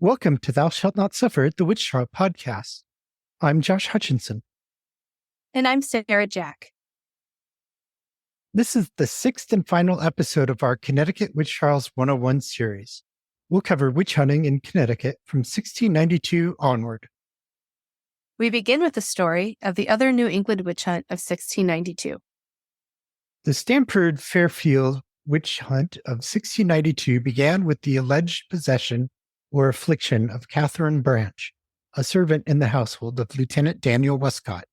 Welcome to Thou Shalt Not Suffer, the Witch Trial podcast. I'm Josh Hutchinson. And I'm Sarah Jack. This is the sixth and final episode of our Connecticut Witch Trials 101 series. We'll cover witch hunting in Connecticut from 1692 onward. We begin with the story of the other New England witch hunt of 1692. The Stamford Fairfield witch hunt of 1692 began with the alleged possession or affliction of Catherine Branch, a servant in the household of Lieutenant Daniel Westcott.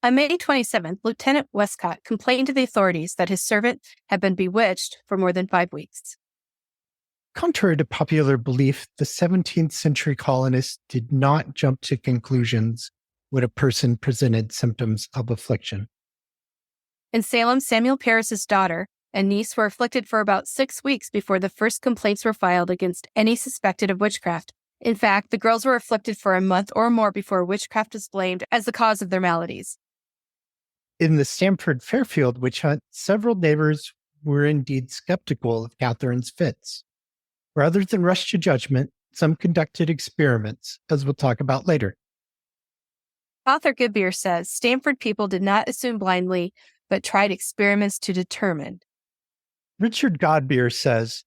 On May 27th, Lieutenant Westcott complained to the authorities that his servant had been bewitched for more than 5 weeks. Contrary to popular belief, the 17th century colonists did not jump to conclusions when a person presented symptoms of affliction. In Salem, Samuel Parris's daughter and niece were afflicted for about 6 weeks before the first complaints were filed against any suspected of witchcraft. In fact, the girls were afflicted for a month or more before witchcraft was blamed as the cause of their maladies. In the Stamford Fairfield witch hunt, several neighbors were indeed skeptical of Catherine's fits. Rather than rush to judgment, some conducted experiments, as we'll talk about later. Author Goodbeer says Stamford people did not assume blindly, but tried experiments to determine. Richard Godbeer says,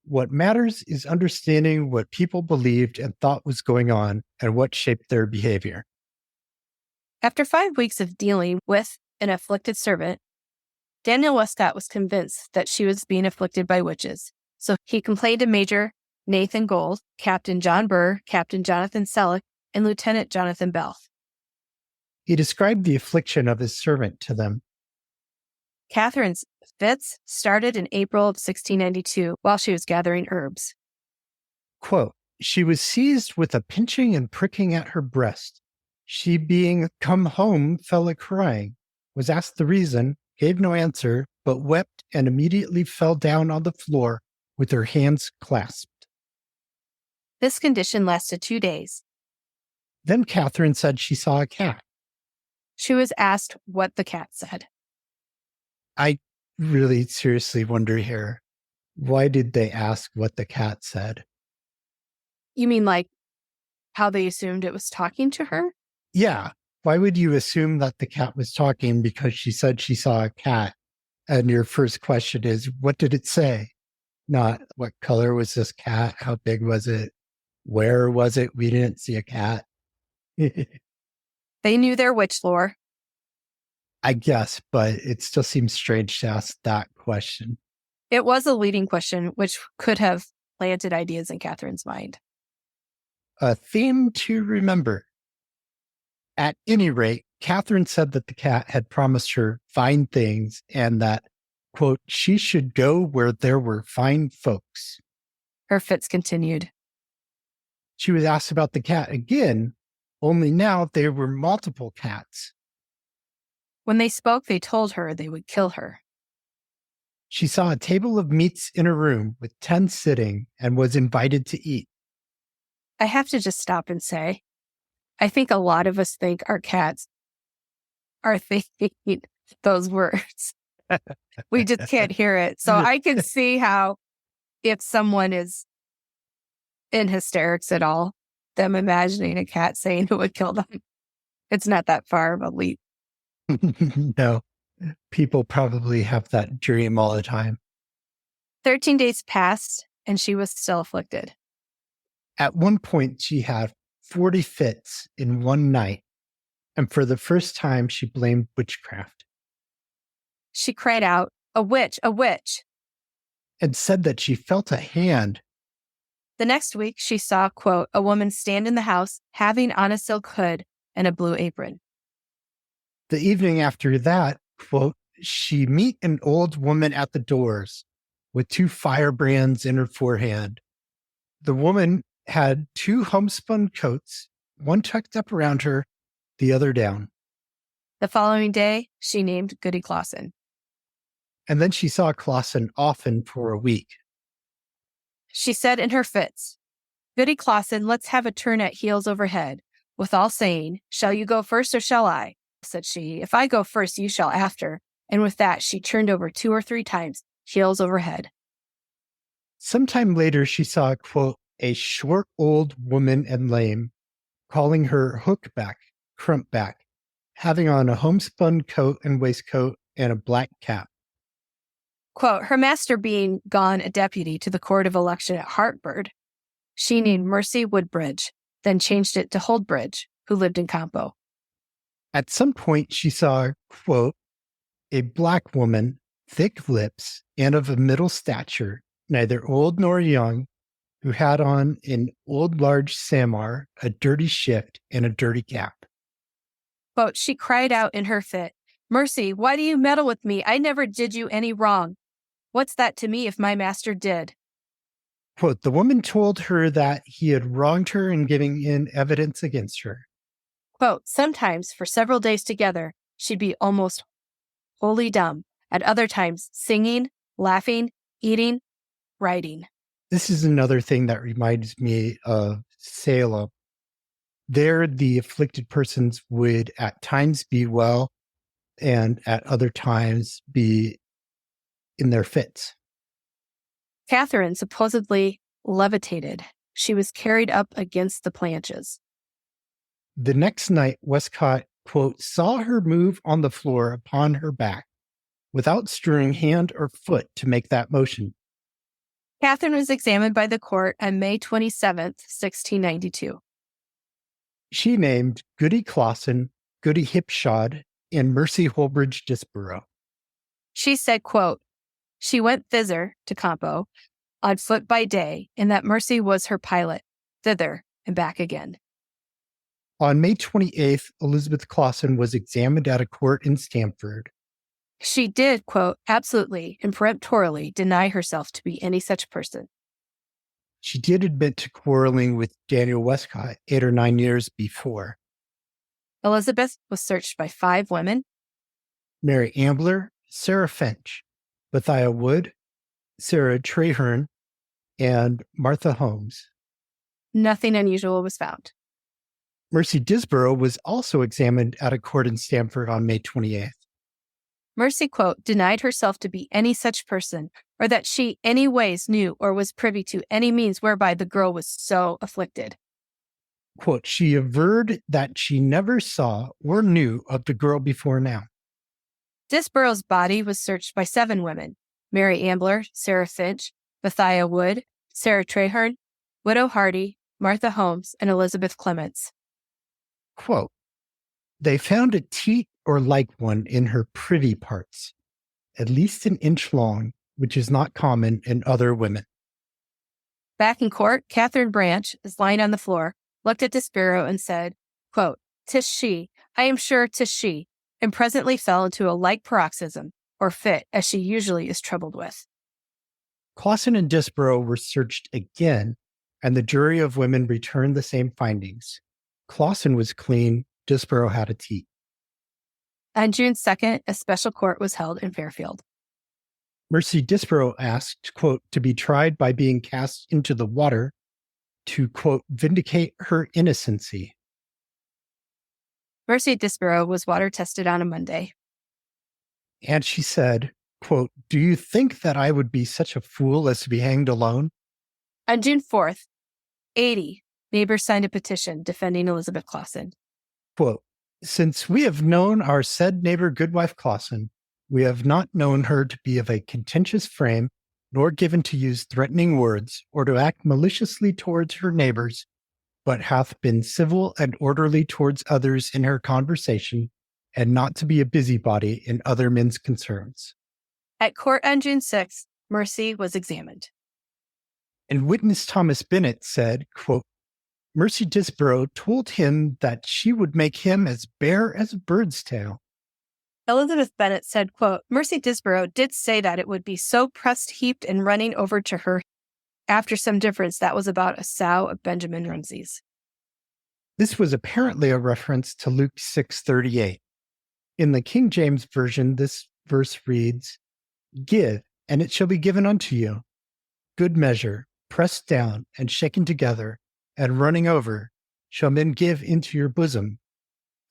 "What matters is understanding what people believed and thought was going on and what shaped their behavior." After 5 weeks of dealing with an afflicted servant, Daniel Westcott was convinced that she was being afflicted by witches. So he complained to Major Nathan Gold, Captain John Burr, Captain Jonathan Selleck, and Lieutenant Jonathan Bell. He described the affliction of his servant to them. Catherine's fits started in April of 1692 while she was gathering herbs. Quote, "She was seized with a pinching and pricking at her breast. She being come home fell a-crying, was asked the reason, gave no answer, but wept and immediately fell down on the floor with her hands clasped." This condition lasted 2 days. Then Catherine said she saw a cat. She was asked what the cat said. I really seriously wonder here, why did they ask what the cat said? You mean like how they assumed it was talking to her? Yeah. Why would you assume that the cat was talking because she said she saw a cat? And your first question is, what did it say? Not what color was this cat? How big was it? Where was it? We didn't see a cat. They knew their witch lore. I guess, but it still seems strange to ask that question. It was a leading question, which could have planted ideas in Catherine's mind. A theme to remember. At any rate, Catherine said that the cat had promised her fine things and that, quote, she should go where there were fine folks. Her fits continued. She was asked about the cat again, only now there were multiple cats. When they spoke, they told her they would kill her. She saw a table of meats in a room with 10 sitting and was invited to eat. I have to just stop and say, I think a lot of us think our cats are thinking those words. We just can't hear it. So I can see how if someone is in hysterics at all, them imagining a cat saying it would kill them. It's not that far of a leap. No, people probably have that dream all the time. 13 days passed and she was still afflicted. At one point, she had 40 fits in one night, and for the first time, she blamed witchcraft. She cried out, "A witch, a witch," and said that she felt a hand. The next week, she saw, quote, a woman stand in the house having on a silk hood and a blue apron. The evening after that, quote, she meet an old woman at the doors with 2 firebrands in her forehand. The woman had 2 homespun coats, one tucked up around her, the other down. The following day, she named Goody Clausen. And then she saw Clausen often for a week. She said in her fits, "Goody Clausen, let's have a turn at heels overhead." Withal saying, "Shall you go first or shall I?" said she. "If I go first, you shall after." And with that, she turned over 2 or 3 times, heels overhead. Sometime later, she saw, quote, a short old woman and lame, calling her hookback, crumpback, having on a homespun coat and waistcoat and a black cap. Quote, her master being gone a deputy to the court of election at Hartford, she named Mercy Woodbridge, then changed it to Holdbridge, who lived in Campo. At some point, she saw, quote, a black woman, thick lips, and of a middle stature, neither old nor young, who had on an old large samar, a dirty shift, and a dirty cap. Quote, she cried out in her fit, Mercy, why do you meddle with me? I never did you any wrong. What's that to me if my master did? Quote, the woman told her that he had wronged her in giving in evidence against her. Quote, sometimes for several days together, she'd be almost wholly dumb. At other times, singing, laughing, eating, writing. This is another thing that reminds me of Salem. There, the afflicted persons would at times be well and at other times be in their fits. Catherine supposedly levitated. She was carried up against the planches. The next night, Westcott, quote, saw her move on the floor upon her back without stirring hand or foot to make that motion. Catherine was examined by the court on May 27th, 1692. She named Goody Clausen, Goody Hipshod, and Mercy Holbridge Disborough. She said, quote, she went thither to Campo on foot by day, and that Mercy was her pilot, thither and back again. On May 28th, Elizabeth Clausen was examined at a court in Stamford. She did, quote, absolutely and peremptorily deny herself to be any such person. She did admit to quarreling with Daniel Westcott 8 or 9 years before. Elizabeth was searched by 5 women. Mary Ambler, Sarah Finch, Bethiah Wood, Sarah Traherne, and Martha Holmes. Nothing unusual was found. Mercy Disborough was also examined at a court in Stamford on May 28th. Mercy, quote, denied herself to be any such person, or that she any ways knew or was privy to any means whereby the girl was so afflicted. Quote, she averred that she never saw or knew of the girl before now. Disborough's body was searched by 7 women, Mary Ambler, Sarah Finch, Bethiah Wood, Sarah Traherne, Widow Hardy, Martha Holmes, and Elizabeth Clements. Quote, they found a teat or like one in her privy parts, at least an inch long, which is not common in other women. Back in court, Catherine Branch is lying on the floor, looked at Disborough and said, quote, 'tis she, I am sure 'tis she, and presently fell into a like paroxysm, or fit, as she usually is troubled with. Clausen and Disborough were searched again, and the jury of women returned the same findings. Clausen was clean, Disborough had a teat. On June 2nd, a special court was held in Fairfield. Mercy Disborough asked, quote, to be tried by being cast into the water to, quote, vindicate her innocency. Mercy Disborough was water tested on a Monday. And she said, quote, do you think that I would be such a fool as to be hanged alone? On June 4th, 80 neighbors signed a petition defending Elizabeth Clausen. Quote, since we have known our said neighbor Goodwife Clausen, we have not known her to be of a contentious frame, nor given to use threatening words, or to act maliciously towards her neighbors, but hath been civil and orderly towards others in her conversation, and not to be a busybody in other men's concerns. At court on June 6th, Mercy was examined. And witness Thomas Bennett said, quote, Mercy Disborough told him that she would make him as bare as a bird's tail. Elizabeth Bennett said, quote, Mercy Disborough did say that it would be so pressed, heaped, and running over to her after some difference that was about a sow of Benjamin Rumsey's. This was apparently a reference to Luke 6:38. In the King James Version, this verse reads, give, and it shall be given unto you. Good measure, pressed down and shaken together, and running over, shall men give into your bosom.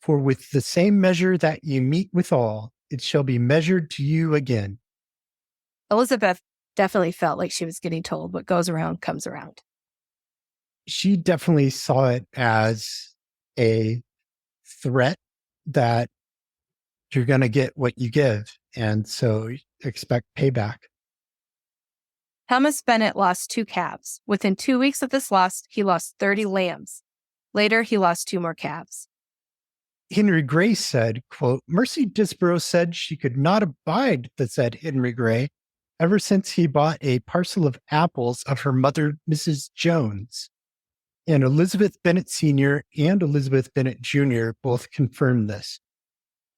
For with the same measure that ye meet withal, it shall be measured to you again. Elizabeth definitely felt like she was getting told what goes around comes around. She definitely saw it as a threat that you're going to get what you give. And so expect payback. Thomas Bennett lost 2 calves. Within 2 weeks of this loss, he lost 30 lambs. Later, he lost 2 more calves. Henry Gray said, quote, Mercy Disborough said she could not abide the said Henry Gray ever since he bought a parcel of apples of her mother, Mrs. Jones. And Elizabeth Bennett Sr. and Elizabeth Bennett Jr. both confirmed this.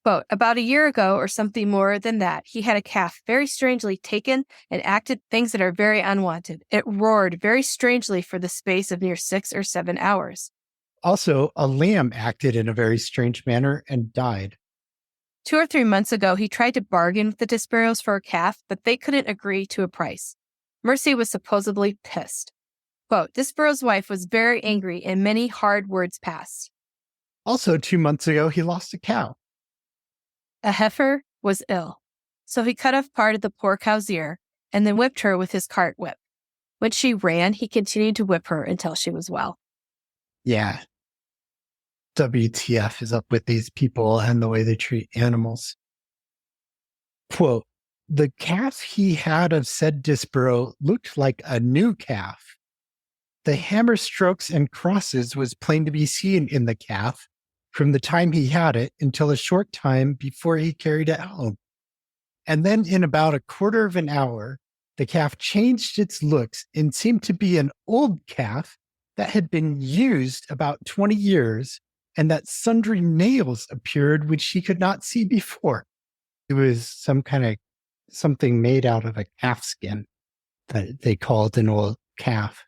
Quote, about a year ago or something more than that, he had a calf very strangely taken and acted things that are very unwanted. It roared very strangely for the space of near 6 or 7 hours. Also, a lamb acted in a very strange manner and died. 2 or 3 months ago, he tried to bargain with the Disboroughs for a calf, but they couldn't agree to a price. Mercy was supposedly pissed. Quote, Disborough's wife was very angry and many hard words passed. Also, 2 months ago, he lost a cow. A heifer was ill, so he cut off part of the poor cow's ear and then whipped her with his cart whip. When she ran, he continued to whip her until she was well. Yeah. WTF is up with these people and the way they treat animals. Quote, the calf he had of said Disborough looked like a new calf. The hammer strokes and crosses was plain to be seen in the calf from the time he had it until a short time before he carried it home. And then in about a quarter of an hour, the calf changed its looks and seemed to be an old calf that had been used about 20 years, and that sundry nails appeared which he could not see before. It was some kind of something made out of a calf skin that they called an old calf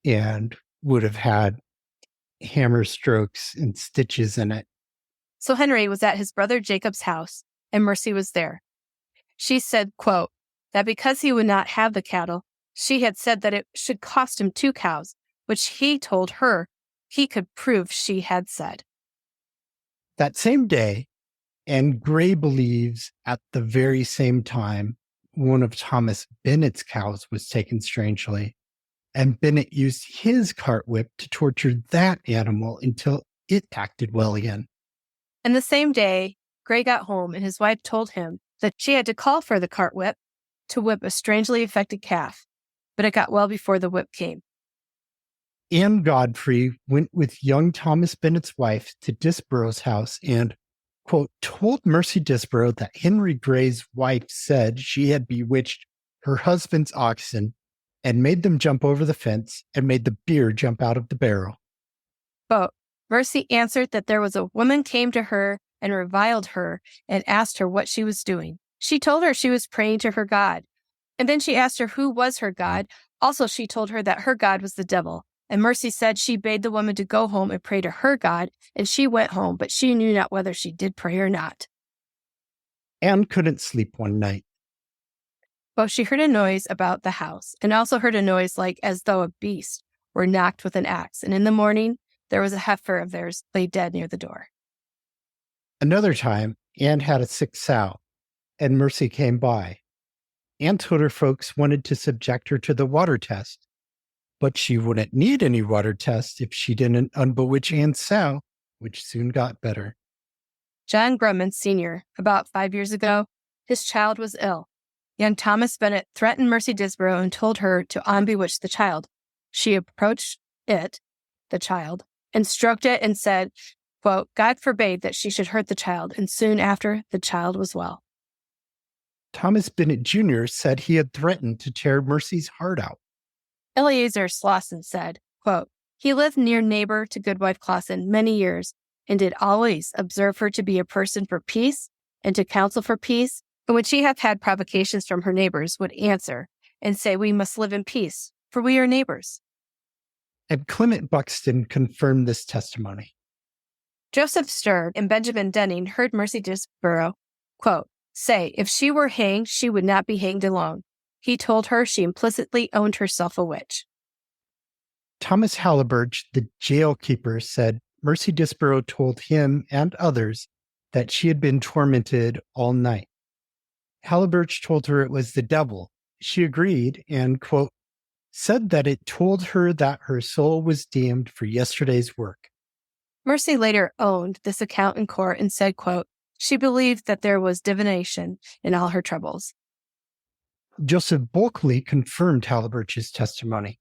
and would have had hammer strokes and stitches in it. So Henry was at his brother Jacob's house, and Mercy was there. She said, quote, that because he would not have the cattle, she had said that it should cost him 2 cows, which he told her he could prove she had said. That same day, and Gray believes at the very same time, one of Thomas Bennett's cows was taken strangely, and Bennett used his cart whip to torture that animal until it acted well again. And the same day, Gray got home and his wife told him that she had to call for the cart whip to whip a strangely affected calf, but it got well before the whip came. Anne Godfrey went with young Thomas Bennett's wife to Disborough's house and, quote, told Mercy Disborough that Henry Gray's wife said she had bewitched her husband's oxen and made them jump over the fence and made the beer jump out of the barrel. But Mercy answered that there was a woman came to her and reviled her and asked her what she was doing. She told her she was praying to her God. And then she asked her who was her God. Also, she told her that her God was the devil. And Mercy said she bade the woman to go home and pray to her God, and she went home, but she knew not whether she did pray or not. Anne couldn't sleep one night. But she heard a noise about the house, and also heard a noise like as though a beast were knocked with an axe. And in the morning, there was a heifer of theirs lay dead near the door. Another time, Anne had a sick sow, and Mercy came by. Anne told her folks wanted to subject her to the water test, but she wouldn't need any water test if she didn't unbewitch Anne's sow, which soon got better. John Grumman, Sr., about 5 years ago, his child was ill. Young Thomas Bennett threatened Mercy Disborough and told her to unbewitch the child. She approached it, the child, and stroked it and said, quote, God forbade that she should hurt the child, and soon after, the child was well. Thomas Bennett Jr. said he had threatened to tear Mercy's heart out. Eleazar Slauson said, quote, he lived near neighbor to Goodwife Clausen many years, and did always observe her to be a person for peace, and to counsel for peace, and when she hath had provocations from her neighbors, would answer, and say, we must live in peace, for we are neighbors. And Clement Buxton confirmed this testimony. Joseph Sturd and Benjamin Denning heard Mercy Disborough, quote, say, if she were hanged, she would not be hanged alone. He told her she implicitly owned herself a witch. Thomas Halliburge, the jail keeper, said Mercy Disborough told him and others that she had been tormented all night. Halliburge told her it was the devil. She agreed and, quote, said that it told her that her soul was damned for yesterday's work. Mercy later owned this account in court and said, quote, she believed that there was divination in all her troubles. Joseph Bulkley confirmed Halliburch's testimony.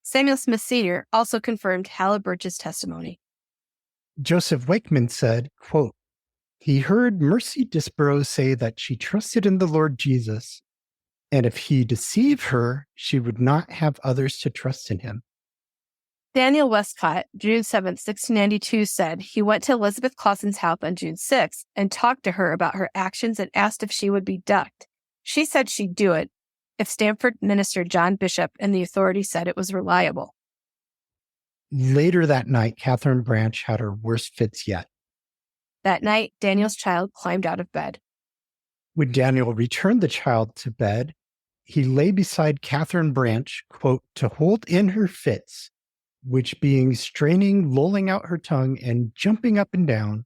Samuel Smith Sr. also confirmed Halliburch's testimony. Joseph Wakeman said, quote, he heard Mercy Disborough say that she trusted in the Lord Jesus, and if he deceived her, she would not have others to trust in him. Daniel Westcott, June 7, 1692, said he went to Elizabeth Clausen's house on June 6 and talked to her about her actions and asked if she would be ducked. She said she'd do it if Stamford minister John Bishop and the authorities said it was reliable. Later that night, Catherine Branch had her worst fits yet. That night, Daniel's child climbed out of bed. When Daniel returned the child to bed, he lay beside Catherine Branch, quote, to hold in her fits, which being straining, lolling out her tongue, and jumping up and down.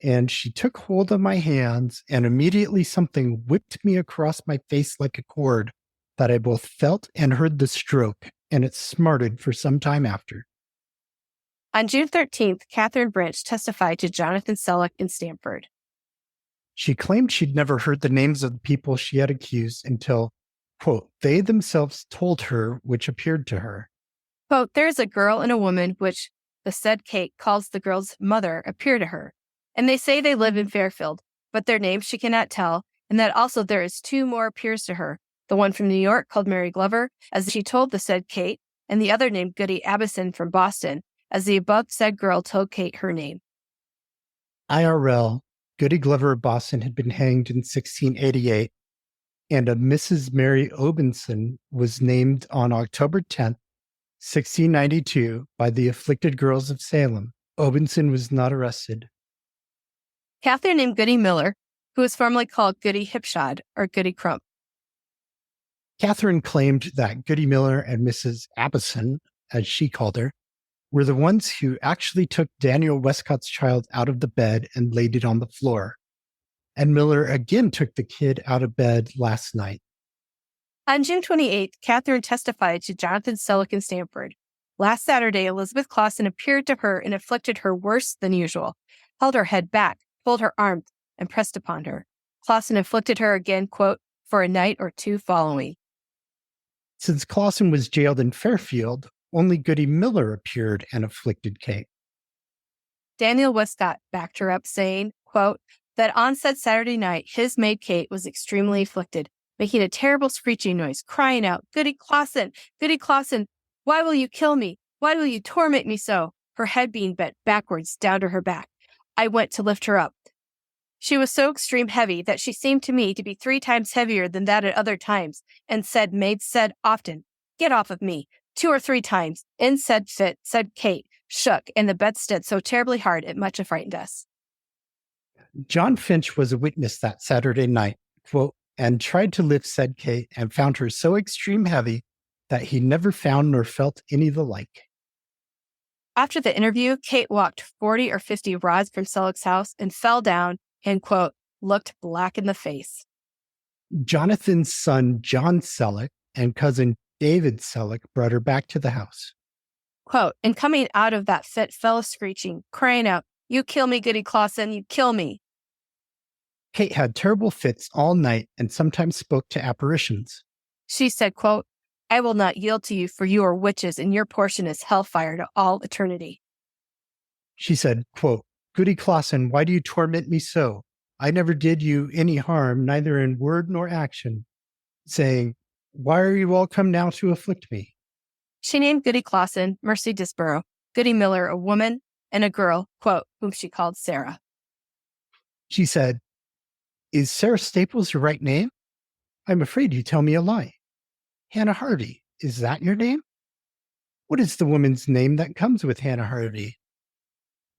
And she took hold of my hands, and immediately something whipped me across my face like a cord, that I both felt and heard the stroke, and it smarted for some time after. On June 13th, Catherine Branch testified to Jonathan Selleck in Stamford. She claimed she'd never heard the names of the people she had accused until, quote, they themselves told her, which appeared to her. Quote, there is a girl and a woman which the said Kate calls the girl's mother appear to her, and they say they live in Fairfield, but their names she cannot tell, and that also there is two more appears to her, the one from New York called Mary Glover, as she told the said Kate, and the other named Goody Abbison from Boston, as the above said girl told Kate her name. IRL, Goody Glover of Boston had been hanged in 1688, and a Mrs. Mary Obinson was named on October 10th, 1692, by the afflicted girls of Salem. Obinson was not arrested. Catherine named Goody Miller, who was formerly called Goody Hipshod or Goody Crump. Catherine claimed that Goody Miller and Mrs. Abbison, as she called her, were the ones who actually took Daniel Westcott's child out of the bed and laid it on the floor. And Miller again took the kid out of bed last night. On June 28th, Catherine testified to Jonathan Selleck in Stamford. Last Saturday, Elizabeth Clausen appeared to her and afflicted her worse than usual, held her head back, pulled her arm, and pressed upon her. Clausen afflicted her again, quote, for a night or two following. Since Clausen was jailed in Fairfield, only Goody Miller appeared and afflicted Kate. Daniel Westcott backed her up, saying, quote, that on said Saturday night, his maid Kate was extremely afflicted, making a terrible screeching noise, crying out, Goody Clausen, why will you kill me? Why will you torment me so? Her head being bent backwards down to her back. I went to lift her up. She was so extreme heavy that she seemed to me to be 3 times heavier than that at other times, and maid said often, get off of me, 2 or 3 times. In said fit, said Kate, shook, and the bed stood so terribly hard it much affrighted us. John Finch was a witness that Saturday night, quote, and tried to lift said Kate and found her so extreme heavy that he never found nor felt any the like. After the interview, Kate walked 40 or 50 rods from Selleck's house and fell down and, quote, looked black in the face. Jonathan's son, John Selleck, and cousin David Selleck brought her back to the house. Quote, and coming out of that fit fell a screeching, crying out, you kill me, Goody Clausen, you kill me. Kate had terrible fits all night and sometimes spoke to apparitions. She said, quote, I will not yield to you, for you are witches, and your portion is hellfire to all eternity. She said, quote, Goody Clausen, why do you torment me so? I never did you any harm, neither in word nor action. Saying, why are you all come now to afflict me? She named Goody Clausen, Mercy Disborough, Goody Miller, a woman, and a girl, quote, whom she called Sarah. She said, is Sarah Staples your right name? I'm afraid you tell me a lie. Hannah Harvey, is that your name? What is the woman's name that comes with Hannah Harvey?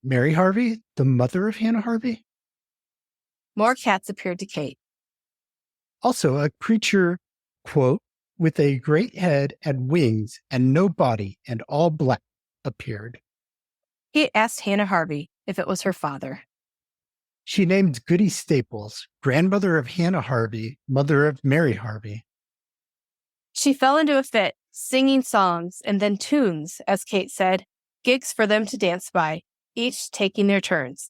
Mary Harvey, the mother of Hannah Harvey? More cats appeared to Kate. Also, a creature, quote, with a great head and wings and no body and all black appeared. Kate asked Hannah Harvey if it was her father. She named Goody Staples, grandmother of Hannah Harvey, mother of Mary Harvey. She fell into a fit, singing songs and then tunes, as Kate said, gigs for them to dance by, each taking their turns.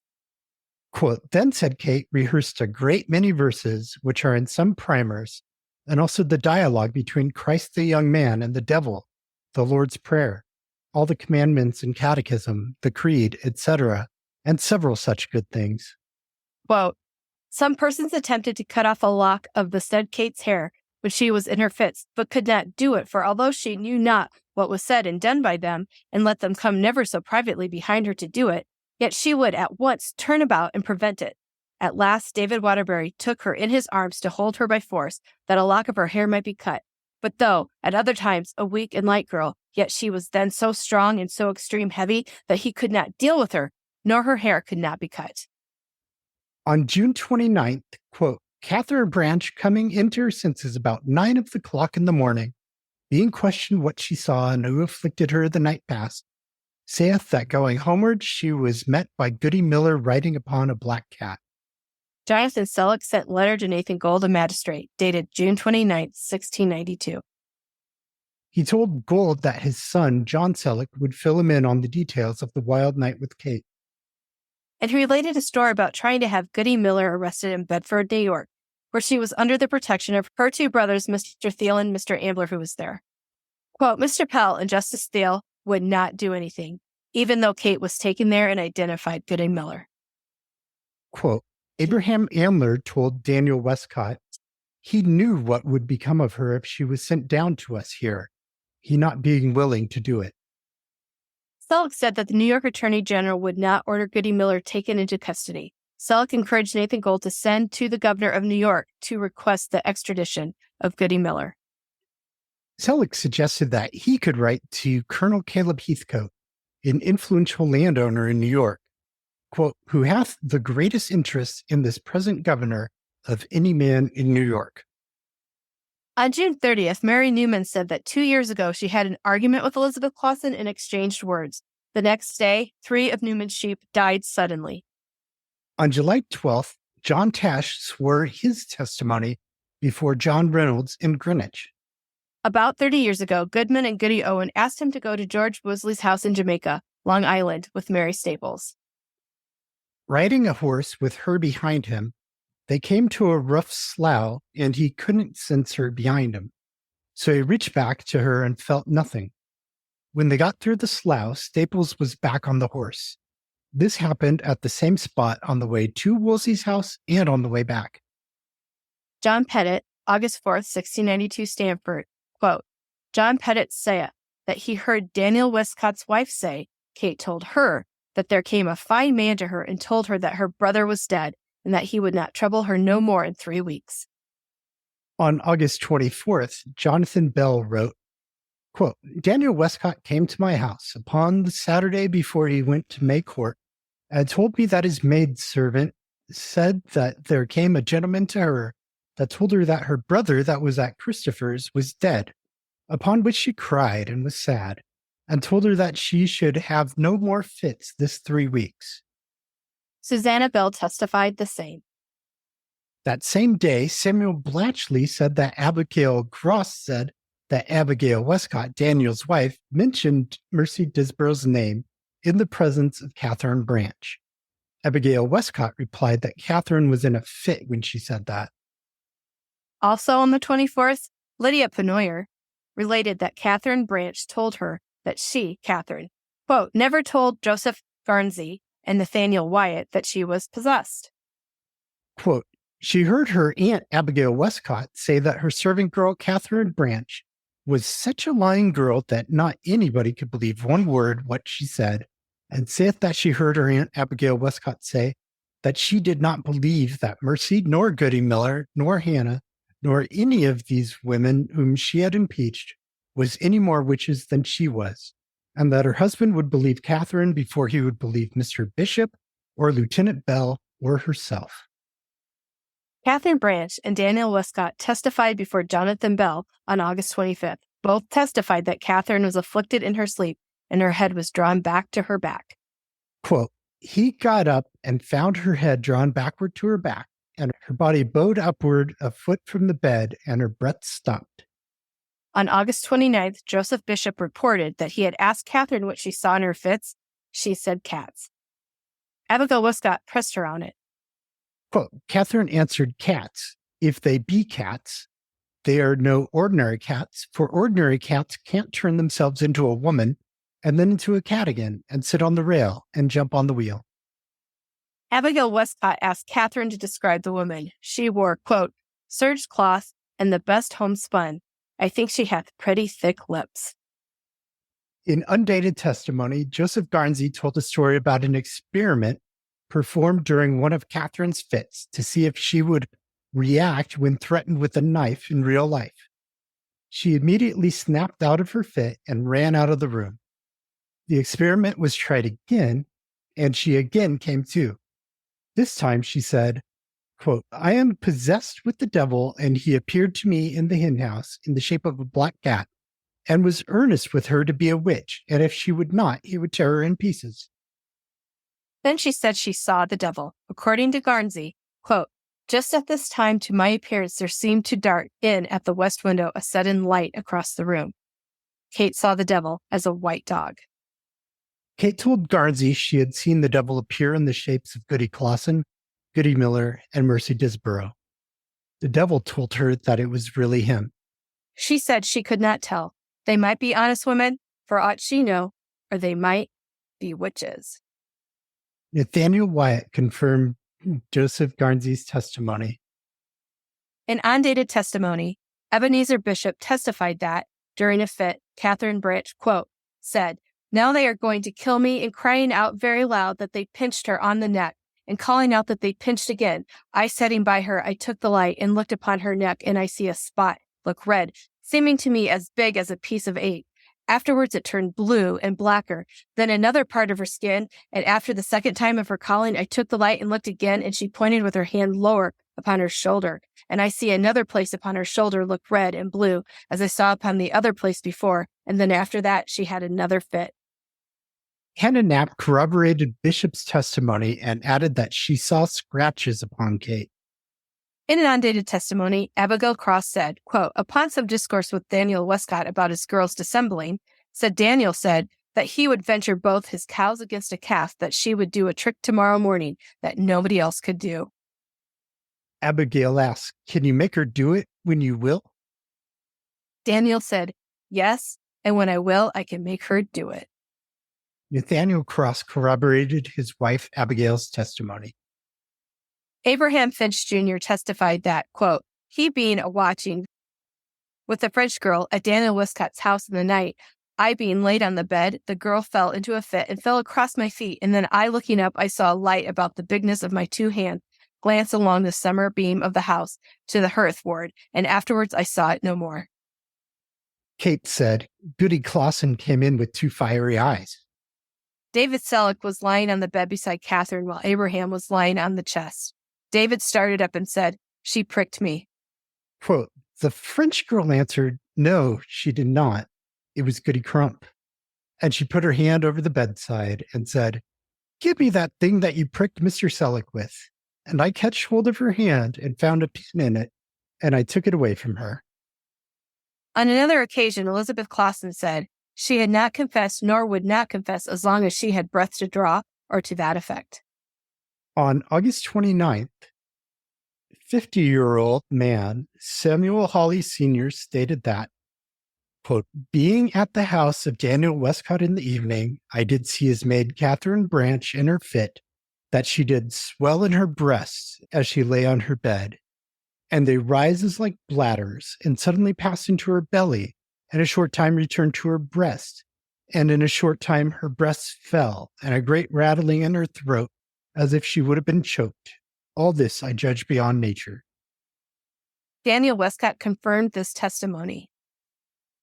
Quote, then said Kate, rehearsed a great many verses, which are in some primers, and also the dialogue between Christ the young man and the devil, the Lord's Prayer, all the commandments and catechism, the creed, etc., and several such good things. Quote, some persons attempted to cut off a lock of the said Kate's hair when she was in her fits, but could not do it, for although she knew not what was said and done by them, and let them come never so privately behind her to do it, yet she would at once turn about and prevent it. At last David Waterbury took her in his arms to hold her by force, that a lock of her hair might be cut. But though, at other times, a weak and light girl, yet she was then so strong and so extreme heavy that he could not deal with her, nor her hair could not be cut. On June 29th, quote, Catherine Branch, coming into her senses about 9 o'clock in the morning, being questioned what she saw and who afflicted her the night past, saith that going homeward she was met by Goody Miller riding upon a black cat. Jonathan Selleck sent letter to Nathan Gold, a magistrate, dated June 29th, 1692. He told Gold that his son, John Selleck, would fill him in on the details of the wild night with Kate. And he related a story about trying to have Goody Miller arrested in Bedford, New York, where she was under the protection of her two brothers, Mr. Thiel and Mr. Ambler, who was there. Quote, Mr. Pell and Justice Thiel would not do anything, even though Kate was taken there and identified Goody Miller. Quote, Abraham Ambler told Daniel Westcott he knew what would become of her if she was sent down to us here, he not being willing to do it. Selleck said that the New York Attorney General would not order Goody Miller taken into custody. Selleck encouraged Nathan Gold to send to the governor of New York to request the extradition of Goody Miller. Selleck suggested that he could write to Colonel Caleb Heathcote, an influential landowner in New York, quote, who hath the greatest interest in this present governor of any man in New York. On June 30th, Mary Newman said that 2 years ago she had an argument with Elizabeth Clausen and exchanged words. The next day, 3 of Newman's sheep died suddenly. On July 12th, John Tash swore his testimony before John Reynolds in Greenwich. About 30 years ago, Goodman and Goody Owen asked him to go to George Woosley's house in Jamaica, Long Island, with Mary Staples. Riding a horse with her behind him, they came to a rough slough, and he couldn't sense her behind him. So he reached back to her and felt nothing. When they got through the slough, Staples was back on the horse. This happened at the same spot on the way to Woolsey's house and on the way back. John Pettit, August 4th, 1692, Stamford, quote, John Pettit saith that he heard Daniel Westcott's wife say, Kate told her, that there came a fine man to her and told her that her brother was dead, and that he would not trouble her no more in 3 weeks. On August 24th, Jonathan Bell wrote, quote, Daniel Westcott came to my house upon the Saturday before he went to May Court, and told me that his maidservant said that there came a gentleman to her that told her that her brother that was at Christopher's was dead, upon which she cried and was sad, and told her that she should have no more fits this 3 weeks. Susanna Bell testified the same. That same day, Samuel Blatchley said that Abigail Gross said that Abigail Westcott, Daniel's wife, mentioned Mercy Disborough's name in the presence of Catherine Branch. Abigail Westcott replied that Catherine was in a fit when she said that. Also on the 24th, Lydia Penoyer related that Catherine Branch told her that she, Catherine, quote, never told Joseph Garnsey and Nathaniel Wyatt that she was possessed. Quote, she heard her aunt Abigail Westcott say that her servant girl, Catherine Branch, was such a lying girl that not anybody could believe one word what she said, and saith that she heard her aunt Abigail Westcott say that she did not believe that Mercy, nor Goody Miller, nor Hannah, nor any of these women whom she had impeached was any more witches than she was, and that her husband would believe Catherine before he would believe Mr. Bishop or Lieutenant Bell or herself. Catherine Branch and Daniel Westcott testified before Jonathan Bell on August 25th. Both testified that Catherine was afflicted in her sleep and her head was drawn back to her back. Quote, he got up and found her head drawn backward to her back, and her body bowed upward a foot from the bed, and her breath stopped. On August 29th, Joseph Bishop reported that he had asked Catherine what she saw in her fits. She said cats. Abigail Westcott pressed her on it. Quote, Catherine answered, cats. If they be cats, they are no ordinary cats, for ordinary cats can't turn themselves into a woman and then into a cat again and sit on the rail and jump on the wheel. Abigail Westcott asked Catherine to describe the woman. She wore, quote, serge cloth and the best homespun. I think she hath pretty thick lips. In undated testimony, Joseph Garnsey told a story about an experiment performed during one of Catherine's fits to see if she would react when threatened with a knife in real life. She immediately snapped out of her fit and ran out of the room. The experiment was tried again, and she again came to. This time she said, quote, I am possessed with the devil, and he appeared to me in the hen house in the shape of a black cat, and was earnest with her to be a witch, and if she would not, he would tear her in pieces. Then she said she saw the devil. According to Garnsey, quote, just at this time to my appearance there seemed to dart in at the west window a sudden light across the room. Kate saw the devil as a white dog. Kate told Garnsey she had seen the devil appear in the shapes of Goody Clausen, Goody Miller, and Mercy Disborough. The devil told her that it was really him. She said she could not tell. They might be honest women, for aught she knew, or they might be witches. Nathaniel Wyatt confirmed Joseph Garnsey's testimony. In undated testimony, Ebenezer Bishop testified that, during a fit, Catherine Branch, quote, said, now they are going to kill me, and crying out very loud that they pinched her on the neck, and calling out that they pinched again. I sitting by her, I took the light and looked upon her neck, and I see a spot, look red, seeming to me as big as a piece of 8. Afterwards it turned blue and blacker, then another part of her skin, and after the second time of her calling, I took the light and looked again, and she pointed with her hand lower upon her shoulder, and I see another place upon her shoulder look red and blue, as I saw upon the other place before, and then after that she had another fit. Hannah Knapp corroborated Bishop's testimony and added that she saw scratches upon Kate. In an undated testimony, Abigail Cross said, quote, upon some discourse with Daniel Westcott about his girls dissembling, Daniel said that he would venture both his cows against a calf, that she would do a trick tomorrow morning that nobody else could do. Abigail asked, can you make her do it when you will? Daniel said, yes, and when I will, I can make her do it. Nathaniel Cross corroborated his wife Abigail's testimony. Abraham Finch Jr. testified that, quote, he being a watching with the French girl at Daniel Westcott's house in the night, I being laid on the bed, the girl fell into a fit and fell across my feet, and then I looking up, I saw a light about the bigness of my 2 hands glance along the summer beam of the house to the hearthward, and afterwards I saw it no more. Kate said, Goody Clausen came in with 2 fiery eyes. David Selleck was lying on the bed beside Catherine while Abraham was lying on the chest. David started up and said, she pricked me. Quote, the French girl answered, no, she did not. It was Goody Crump. And she put her hand over the bedside and said, give me that thing that you pricked Mr. Selleck with. And I catched hold of her hand and found a pin in it, and I took it away from her. On another occasion, Elizabeth Clausen said, she had not confessed nor would not confess as long as she had breath to draw, or to that effect. On August 29th, 50-year-old man Samuel Hawley Sr. stated that, quote, being at the house of Daniel Westcott in the evening, I did see his maid Catherine Branch in her fit, that she did swell in her breasts as she lay on her bed, and they rises like bladders, and suddenly passed into her belly, and a short time returned to her breast, and in a short time her breasts fell, and a great rattling in her throat, as if she would have been choked. All this I judge beyond nature. Daniel Westcott confirmed this testimony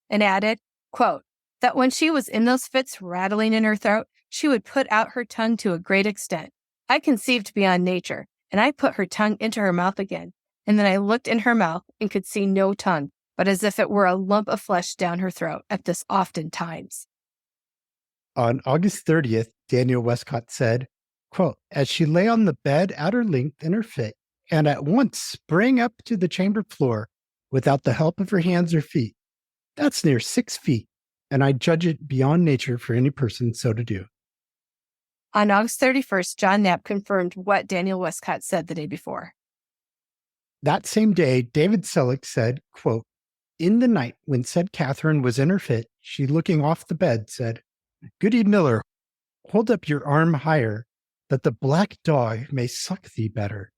and added, quote, that when she was in those fits rattling in her throat, she would put out her tongue to a great extent. I conceived beyond nature, and I put her tongue into her mouth again, and then I looked in her mouth and could see no tongue, but as if it were a lump of flesh down her throat at this often times. On August 30th, Daniel Westcott said, quote, as she lay on the bed at her length in her fit, and at once sprang up to the chamber floor without the help of her hands or feet, That's near 6 feet, and I judge it beyond nature for any person so to do. On August 31st, John Knapp confirmed what Daniel Westcott said the day before. That same day, David Selleck said, quote, "In the night when said Catherine was in her fit, she looking off the bed said, 'Goody Miller, hold up your arm higher, that the black dog may suck thee better.'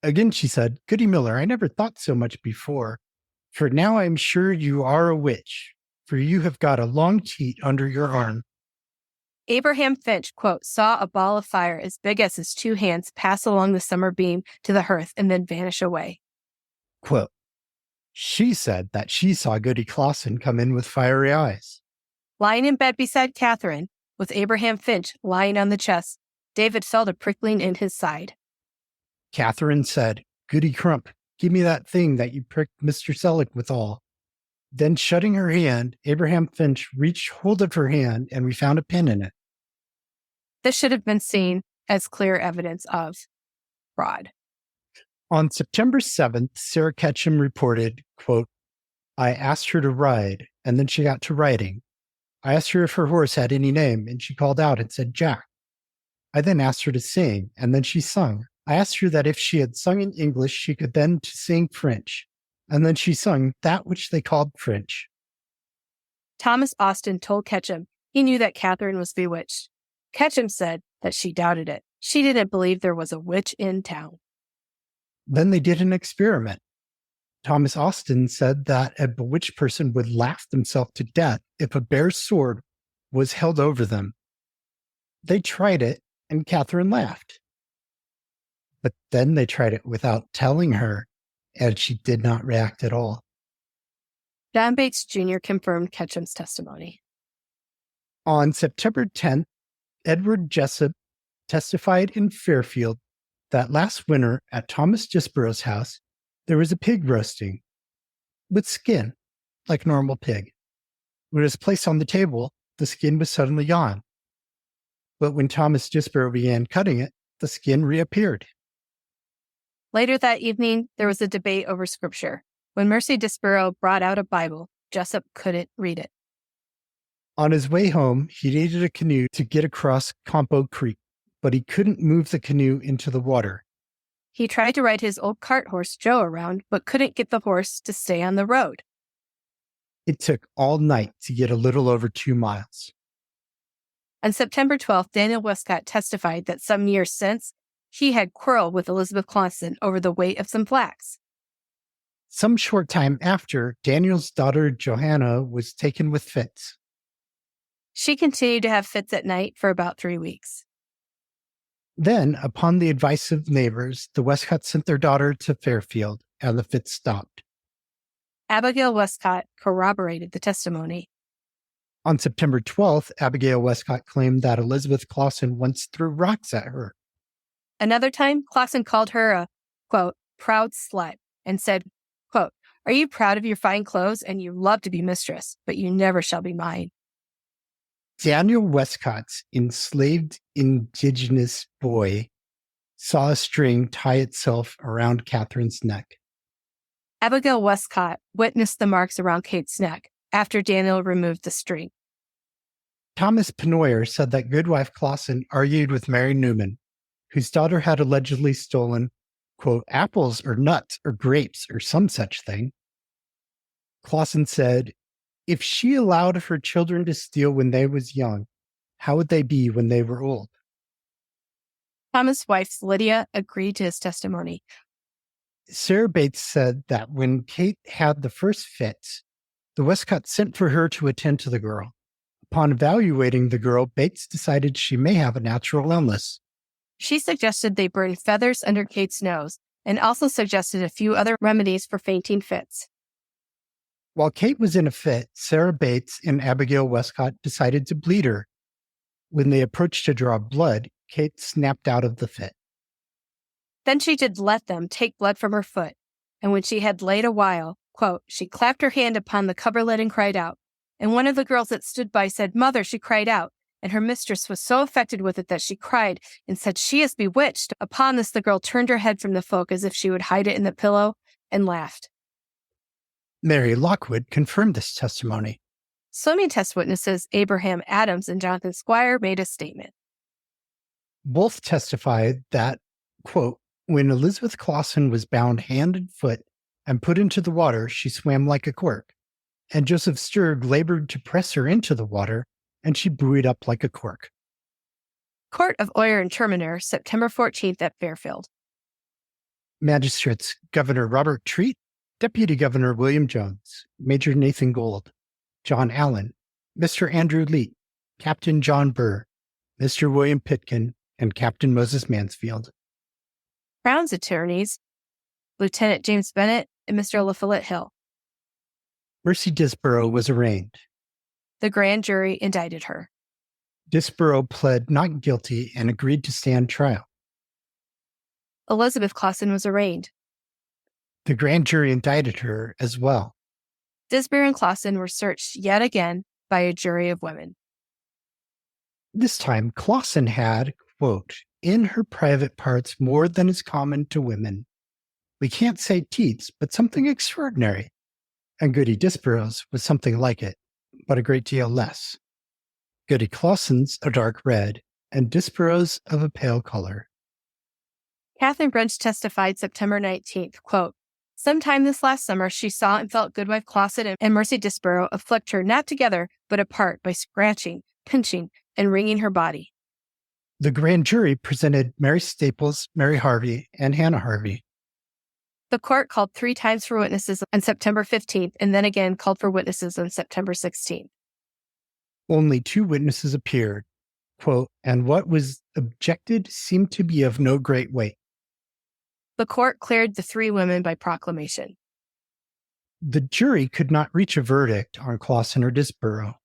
Again she said, 'Goody Miller, I never thought so much before, for now I am sure you are a witch, for you have got a long teat under your arm.'" Abraham Finch, quote, saw a ball of fire as big as his two hands pass along the summer beam to the hearth and then vanish away. Quote, "She said that she saw Goody Clausen come in with fiery eyes." Lying in bed beside Catherine, with Abraham Finch lying on the chest, David felt a prickling in his side. Catherine said, "Goody Crump, give me that thing that you pricked Mr. Selleck withal." Then shutting her hand, Abraham Finch reached hold of her hand and we found a pin in it. This should have been seen as clear evidence of fraud. On September 7th, Sarah Ketchum reported, quote, "I asked her to ride, and then she got to riding. I asked her if her horse had any name, and she called out and said Jack. I then asked her to sing, and then she sung. I asked her that if she had sung in English, she could then to sing French, and then she sung that which they called French." Thomas Austin told Ketchum he knew that Catherine was bewitched. Ketchum said that she doubted it. She didn't believe there was a witch in town. Then they did an experiment. Thomas Austin said that a bewitched person would laugh themselves to death if a bear's sword was held over them. They tried it, and Catherine laughed. But then they tried it without telling her, and she did not react at all. John Bates Jr. confirmed Ketchum's testimony. On September 10th, Edward Jessup testified in Fairfield that last winter at Thomas Gisborough's house, there was a pig roasting with skin, like normal pig. When it was placed on the table, the skin was suddenly gone. But when Thomas Gisborough began cutting it, the skin reappeared. Later that evening, there was a debate over scripture. When Mercy Gisborough brought out a Bible, Jessup couldn't read it. On his way home, he needed a canoe to get across Campo Creek, but he couldn't move the canoe into the water. He tried to ride his old cart horse, Joe, around, but couldn't get the horse to stay on the road. It took all night to get a little over 2 miles. On September 12th, Daniel Westcott testified that some years since, he had quarreled with Elizabeth Clausen over the weight of some flax. Some short time after, Daniel's daughter Johanna was taken with fits. She continued to have fits at night for about 3 weeks. Then, upon the advice of neighbors, the Westcotts sent their daughter to Fairfield, and the fits stopped. Abigail Westcott corroborated the testimony. On September 12th, Abigail Westcott claimed that Elizabeth Clausen once threw rocks at her. Another time, Clausen called her a, quote, proud slut, and said, quote, "Are you proud of your fine clothes? And you love to be mistress, but you never shall be mine." Daniel Westcott's enslaved indigenous boy saw a string tie itself around Catherine's neck. Abigail Westcott witnessed the marks around Kate's neck after Daniel removed the string. Thomas Penoyer said that Goodwife Clausen argued with Mary Newman, whose daughter had allegedly stolen, quote, apples or nuts or grapes or some such thing. Clausen said, "If she allowed her children to steal when they was young, how would they be when they were old?" Thomas' wife, Lydia, agreed to his testimony. Sarah Bates said that when Kate had the first fits, the Westcott sent for her to attend to the girl. Upon evaluating the girl, Bates decided she may have a natural illness. She suggested they burn feathers under Kate's nose and also suggested a few other remedies for fainting fits. While Kate was in a fit, Sarah Bates and Abigail Westcott decided to bleed her. When they approached to draw blood, Kate snapped out of the fit. Then she did let them take blood from her foot, and when she had laid a while, quote, she clapped her hand upon the coverlid and cried out. And one of the girls that stood by said, "Mother," she cried out. And her mistress was so affected with it that she cried and said, "She is bewitched." Upon this, the girl turned her head from the folk as if she would hide it in the pillow and laughed. Mary Lockwood confirmed this testimony. Swimming test witnesses Abraham Adams and Jonathan Squire made a statement. Both testified that, quote, when Elizabeth Clausen was bound hand and foot and put into the water, she swam like a cork, and Joseph Sturg labored to press her into the water, and she buoyed up like a cork. Court of Oyer and Terminer, September 14th at Fairfield. Magistrates Governor Robert Treat, Deputy Governor William Jones, Major Nathan Gold, John Allen, Mr. Andrew Leet, Captain John Burr, Mr. William Pitkin, and Captain Moses Mansfield. Crown's attorneys, Lieutenant James Bennett and Mr. LaFollette Hill. Mercy Disborough was arraigned. The grand jury indicted her. Disborough pled not guilty and agreed to stand trial. Elizabeth Clausen was arraigned. The grand jury indicted her as well. Disborough and Clausen were searched yet again by a jury of women. This time, Clausen had, quote, in her private parts more than is common to women. We can't say teats, but something extraordinary. And Goody Disborough's was something like it, but a great deal less. Goody Clausen's a dark red, and Disborough's of a pale color. Catherine Brunch testified September 19th, quote, sometime this last summer, she saw and felt Goodwife Clausen and Mercy Disborough afflict her not together, but apart by scratching, pinching, and wringing her body. The grand jury presented Mary Staples, Mary Harvey, and Hannah Harvey. The court called 3 times for witnesses on September 15th and then again called for witnesses on September 16th. Only 2 witnesses appeared, quote, and what was objected seemed to be of no great weight. The court cleared the 3 women by proclamation. The jury could not reach a verdict on Clausen or Disborough.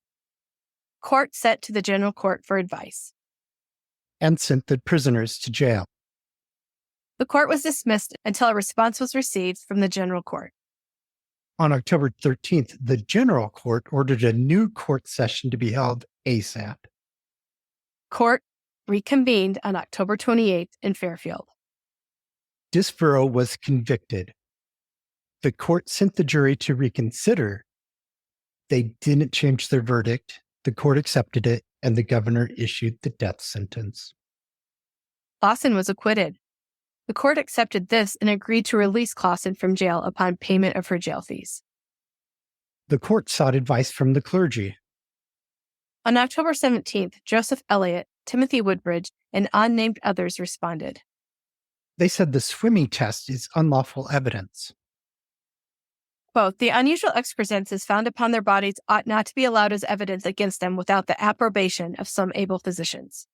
Court sent to the general court for advice. And sent the prisoners to jail. The court was dismissed until a response was received from the general court. On October 13th, the general court ordered a new court session to be held ASAP. Court reconvened on October 28th in Fairfield. Disborough was convicted. The court sent the jury to reconsider. They didn't change their verdict. The court accepted it, and the governor issued the death sentence. Clausen was acquitted. The court accepted this and agreed to release Clausen from jail upon payment of her jail fees. The court sought advice from the clergy. On October 17th, Joseph Elliott, Timothy Woodbridge, and unnamed others responded. They said the swimming test is unlawful evidence. Quote, the unusual excrescences found upon their bodies ought not to be allowed as evidence against them without the approbation of some able physicians.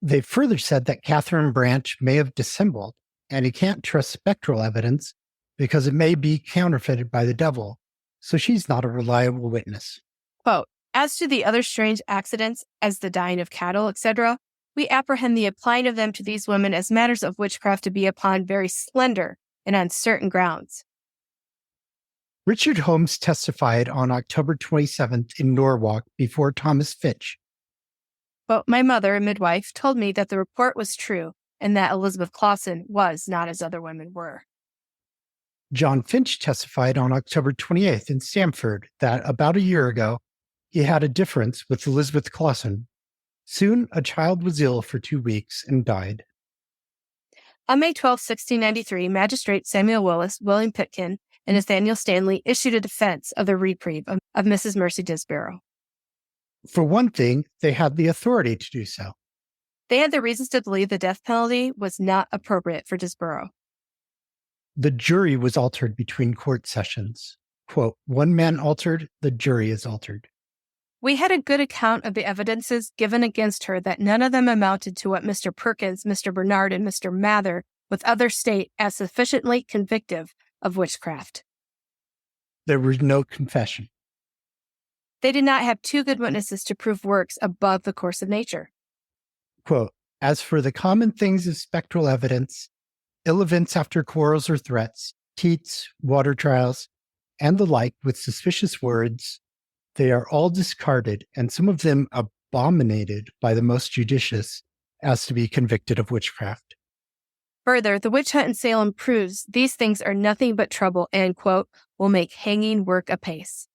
They further said that Catherine Branch may have dissembled, and he can't trust spectral evidence because it may be counterfeited by the devil, so she's not a reliable witness. Quote, as to the other strange accidents, as the dying of cattle, etc., we apprehend the applying of them to these women as matters of witchcraft to be upon very slender and uncertain grounds. Richard Holmes testified on October 27th in Norwalk before Thomas Fitch. But my mother, a midwife, told me that the report was true and that Elizabeth Clausen was not as other women were. John Finch testified on October 28th in Stamford that about a year ago, he had a difference with Elizabeth Clausen. Soon, a child was ill for 2 weeks and died. On May 12, 1693, Magistrate Samuel Willis, William Pitkin, and Nathaniel Stanley issued a defense of the reprieve of Mrs. Mercy Disborough. For one thing, they had the authority to do so. They had the reasons to believe the death penalty was not appropriate for Disborough. The jury was altered between court sessions. Quote, one man altered, the jury is altered. We had a good account of the evidences given against her that none of them amounted to what Mr. Perkins, Mr. Bernard, and Mr. Mather with others state as sufficiently convictive of witchcraft. There was no confession. They did not have 2 good witnesses to prove works above the course of nature. Quote, as for the common things of spectral evidence, ill events after quarrels or threats, teats, water trials, and the like with suspicious words, they are all discarded, and some of them abominated by the most judicious as to be convicted of witchcraft. Further, the witch hunt in Salem proves these things are nothing but trouble and, quote, will make hanging work apace.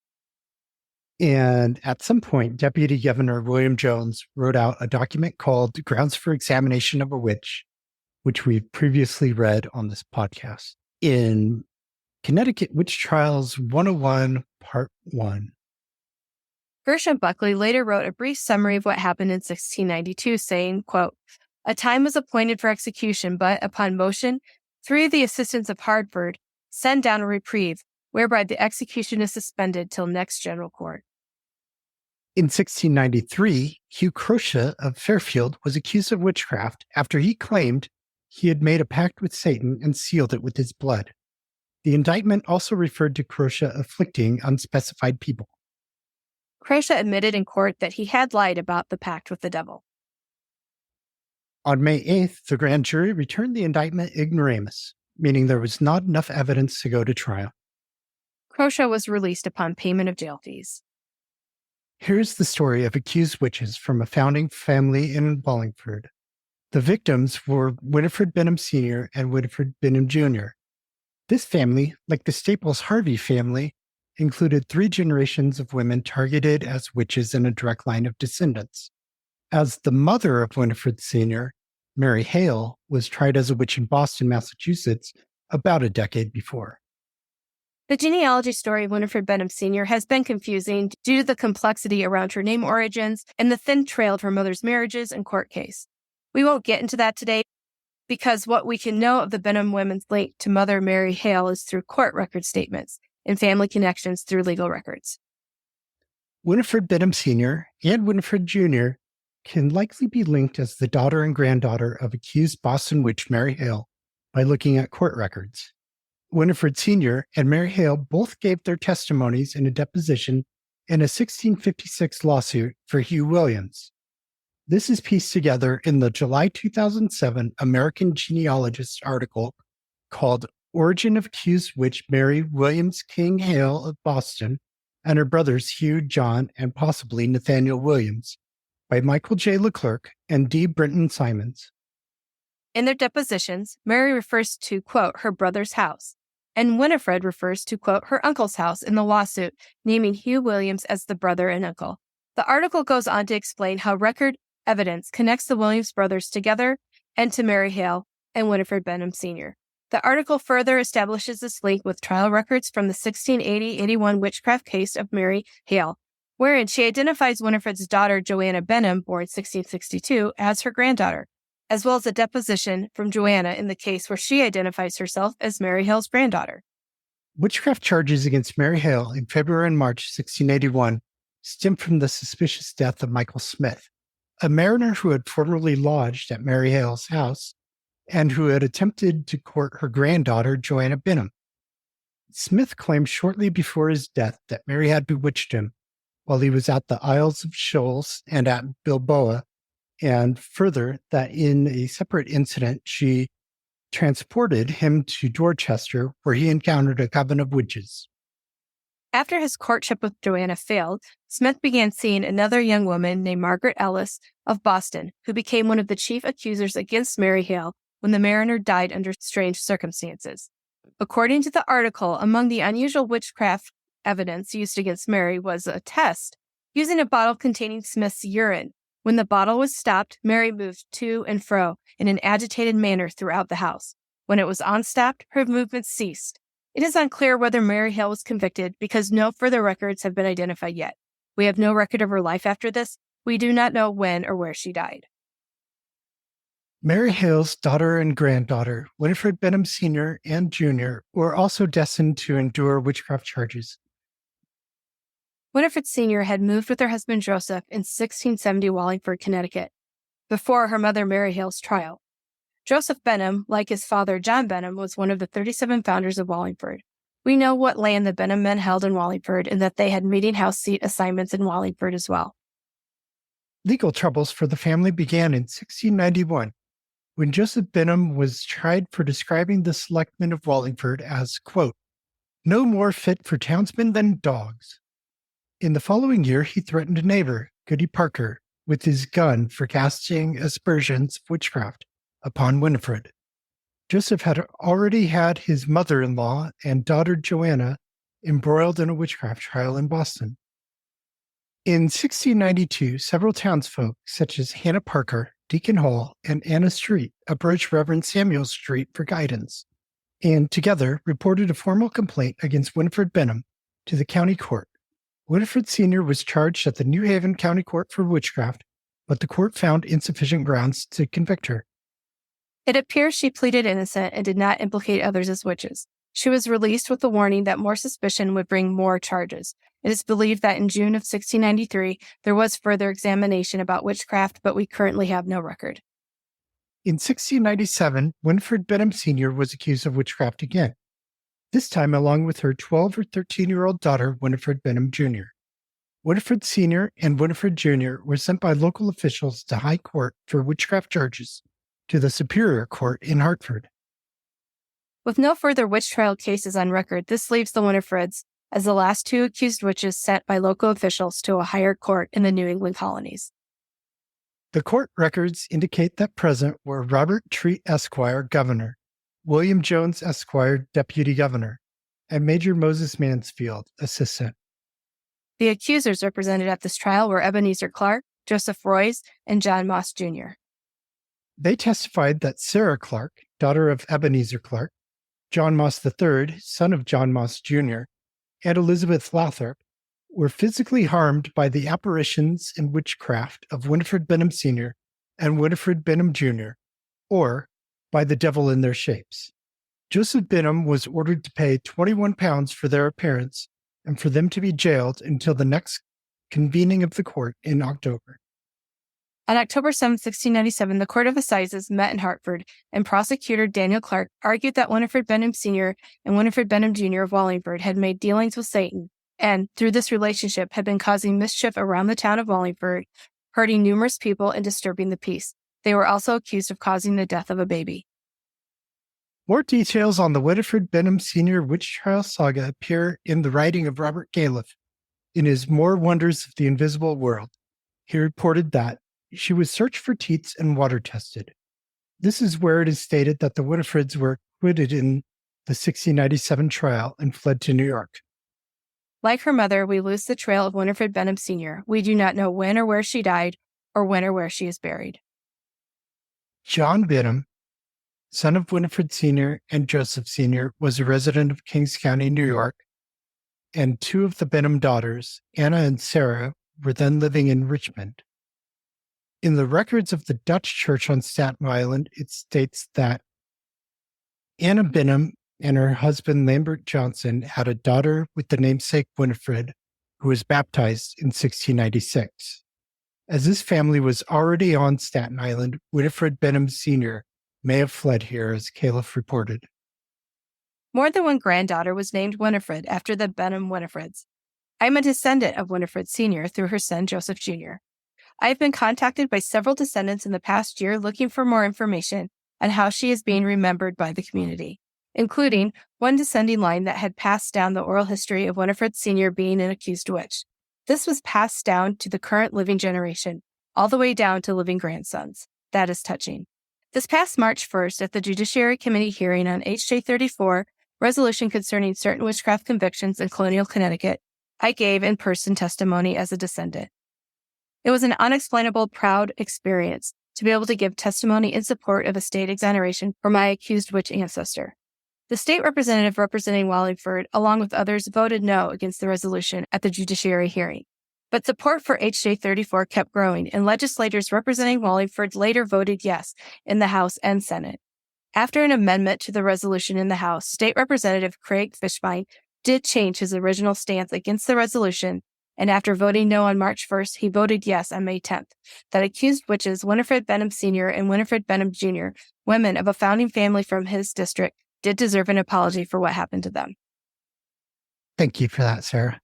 And at some point, Deputy Governor William Jones wrote out a document called Grounds for Examination of a Witch, which we've previously read on this podcast, in Connecticut Witch Trials 101, Part 1. Gershom Buckley later wrote a brief summary of what happened in 1692, saying, quote, a time was appointed for execution, but, upon motion, 3 of the assistants of Hartford send down a reprieve, whereby the execution is suspended till next general court. In 1693, Hugh Croce of Fairfield was accused of witchcraft after he claimed he had made a pact with Satan and sealed it with his blood. The indictment also referred to Croce afflicting unspecified people. Croce admitted in court that he had lied about the pact with the devil. On May 8th, the grand jury returned the indictment ignoramus, meaning there was not enough evidence to go to trial. Croce was released upon payment of jail fees. Here's the story of accused witches from a founding family in Wallingford. The victims were Winifred Benham Sr. and Winifred Benham Jr. This family, like the Staples Harvey family, included 3 generations of women targeted as witches in a direct line of descendants. As the mother of Winifred Sr., Mary Hale was tried as a witch in Boston, Massachusetts, about a decade before. The genealogy story of Winifred Benham Sr. has been confusing due to the complexity around her name origins and the thin trail of her mother's marriages and court case. We won't get into that today because what we can know of the Benham women's link to Mother Mary Hale is through court record statements and family connections through legal records. Winifred Benham Sr. and Winifred Jr. can likely be linked as the daughter and granddaughter of accused Boston witch Mary Hale by looking at court records. Winifred Sr. and Mary Hale both gave their testimonies in a deposition in a 1656 lawsuit for Hugh Williams. This is pieced together in the July 2007 American Genealogist article called Origin of Accused Witch Mary Williams King Hale of Boston and Her Brothers Hugh, John, and possibly Nathaniel Williams by Michael J. Leclerc and D. Brenton Simons. In their depositions, Mary refers to, quote, her brother's house, and Winifred refers to, quote, her uncle's house in the lawsuit, naming Hugh Williams as the brother and uncle. The article goes on to explain how record evidence connects the Williams brothers together and to Mary Hale and Winifred Benham Sr. The article further establishes this link with trial records from the 1680-81 witchcraft case of Mary Hale, wherein she identifies Winifred's daughter Joanna Benham, born 1662, as her granddaughter, as well as a deposition from Joanna in the case where she identifies herself as Mary Hale's granddaughter. Witchcraft charges against Mary Hale in February and March 1681 stemmed from the suspicious death of Michael Smith, a mariner who had formerly lodged at Mary Hale's house and who had attempted to court her granddaughter, Joanna Benham. Smith claimed shortly before his death that Mary had bewitched him while he was at the Isles of Shoals and at Bilboa, and further that in a separate incident, she transported him to Dorchester, where he encountered a coven of witches. After his courtship with Joanna failed, Smith began seeing another young woman named Margaret Ellis of Boston, who became one of the chief accusers against Mary Hale when the mariner died under strange circumstances. According to the article, among the unusual witchcraft evidence used against Mary was a test using a bottle containing Smith's urine. When the bottle was stopped, Mary moved to and fro in an agitated manner throughout the house. When it was unstopped, her movements ceased. It is unclear whether Mary Hale was convicted because no further records have been identified yet. We have no record of her life after this. We do not know when or where she died. Mary Hale's daughter and granddaughter, Winifred Benham Sr. and Jr., were also destined to endure witchcraft charges. Winifred Sr. had moved with her husband Joseph in 1670 Wallingford, Connecticut, before her mother Mary Hale's trial. Joseph Benham, like his father John Benham, was one of the 37 founders of Wallingford. We know what land the Benham men held in Wallingford and that they had meeting house seat assignments in Wallingford as well. Legal troubles for the family began in 1691, when Joseph Benham was tried for describing the selectmen of Wallingford as, quote, no more fit for townsmen than dogs. In the following year, he threatened a neighbor, Goody Parker, with his gun for casting aspersions of witchcraft upon Winifred. Joseph had already had his mother-in-law and daughter Joanna embroiled in a witchcraft trial in Boston. In 1692, several townsfolk, such as Hannah Parker, Deacon Hall, and Anna Street, approached Reverend Samuel Street for guidance, and together reported a formal complaint against Winifred Benham to the county court. Winifred Sr. was charged at the New Haven County Court for witchcraft, but the court found insufficient grounds to convict her. It appears she pleaded innocent and did not implicate others as witches. She was released with the warning that more suspicion would bring more charges. It is believed that in June of 1693, there was further examination about witchcraft, but we currently have no record. In 1697, Winifred Benham Sr. was accused of witchcraft again, this time along with her 12 or 13-year-old daughter, Winifred Benham Jr. Winifred Sr. and Winifred Jr. were sent by local officials to High Court for witchcraft charges to the Superior Court in Hartford. With no further witch trial cases on record, this leaves the Winifreds as the last two accused witches sent by local officials to a higher court in the New England colonies. The court records indicate that present were Robert Treat Esquire, Governor, William Jones Esquire, Deputy Governor, and Major Moses Mansfield, Assistant. The accusers represented at this trial were Ebenezer Clark, Joseph Royce, and John Moss Jr. They testified that Sarah Clark, daughter of Ebenezer Clark, John Moss III, son of John Moss Jr., and Elizabeth Lathrop, were physically harmed by the apparitions and witchcraft of Winifred Benham Sr. and Winifred Benham Jr., or by the devil in their shapes. Joseph Benham was ordered to pay £21 for their appearance and for them to be jailed until the next convening of the court in October. On October 7, 1697, the Court of Assizes met in Hartford, and prosecutor Daniel Clark argued that Winifred Benham Sr. and Winifred Benham Jr. of Wallingford had made dealings with Satan and, through this relationship, had been causing mischief around the town of Wallingford, hurting numerous people and disturbing the peace. They were also accused of causing the death of a baby. More details on the Winifred Benham Sr. witch trial saga appear in the writing of Robert Galef in his More Wonders of the Invisible World. He reported that she was searched for teats and water tested. This is where it is stated that the Winifreds were acquitted in the 1697 trial and fled to New York. Like her mother, we lose the trail of Winifred Benham Sr. We do not know when or where she died, or when or where she is buried. John Benham, son of Winifred Sr. and Joseph Sr., was a resident of Kings County, New York, and two of the Benham daughters, Anna and Sarah, were then living in Richmond. In the records of the Dutch Church on Staten Island, it states that Anna Benham and her husband Lambert Johnson had a daughter with the namesake Winifred, who was baptized in 1696. As this family was already on Staten Island, Winifred Benham Sr. may have fled here, as Caliph reported. More than one granddaughter was named Winifred after the Benham Winifreds. I am a descendant of Winifred Sr. through her son Joseph Jr. I have been contacted by several descendants in the past year looking for more information on how she is being remembered by the community, including one descending line that had passed down the oral history of Winifred Sr. being an accused witch. This was passed down to the current living generation, all the way down to living grandsons. That is touching. This past March 1st, at the Judiciary Committee hearing on H.J. 34, resolution concerning certain witchcraft convictions in colonial Connecticut, I gave in-person testimony as a descendant. It was an unexplainable, proud experience to be able to give testimony in support of a state exoneration for my accused witch ancestor. The state representative representing Wallingford, along with others, voted no against the resolution at the judiciary hearing. But support for H.J. 34 kept growing, and legislators representing Wallingford later voted yes in the House and Senate. After an amendment to the resolution in the House, State Representative Craig Fishbein did change his original stance against the resolution, and after voting no on March 1st, he voted yes on May 10th, that accused witches Winifred Benham Sr. and Winifred Benham Jr., women of a founding family from his district, did deserve an apology for what happened to them. Thank you for that, Sarah.